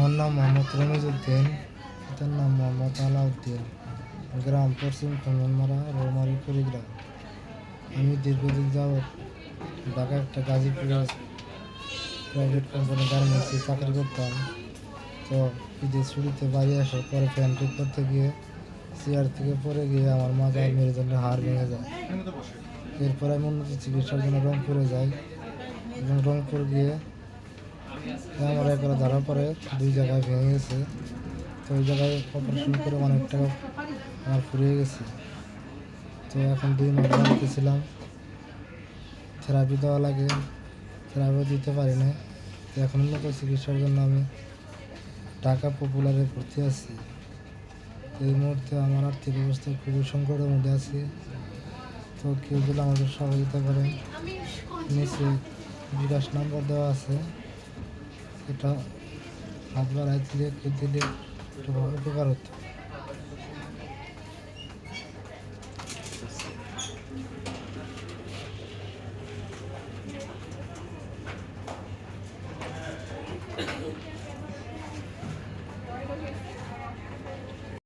আমার নাম মোহাম্মদ রমিজউদ্দিন, পিতার নাম মোহাম্মদ আলাউদ্দিন, গ্রাম পশ্চিম খন্দনমারা, রৌমারী কুড়িগ্রাম। আমি দীর্ঘদিন যাবৎ ঢাকা একটা গাজীপুরে প্রাইভেট কোম্পানি গার্মেন্টসে চাকরি করতাম। তো ঈদের ছুটিতে বাড়ি আসার পরে ফ্যান ঠিক করতে গিয়ে চেয়ার থেকে পড়ে গিয়ে আমার মাজা আর মেরুদণ্ডের হাড় ভেঙে যায়। এরপরে আমি উন্নত চিকিৎসার জন্য রংপুরে যাই এবং রংপুর গিয়ে আমার একবার ধরা পড়ে 2 জায়গায় ভেঙে গেছে। তো ওই জায়গায় অপারেশন করে অনেক টাকা আমার ফুরিয়ে গেছে। তো এখন 2 মাস বাড়িতে ছিলাম, থেরাপি দেওয়া লাগে, থেরাপিও দিতে পারি না। তো এখন উন্নত চিকিৎসার জন্য আমি ঢাকা পপুলারে ভর্তি আছি। এই মুহূর্তে আমার আর্থিক অবস্থা খুবই সংকটের মধ্যে আছি। তো কেউ যদি আমাদের সহযোগিতা করে, নিচে বিকাশ নাম্বার দেওয়া আছে, এটা হাত বাড়াই দিলে একটু উপকার হতো।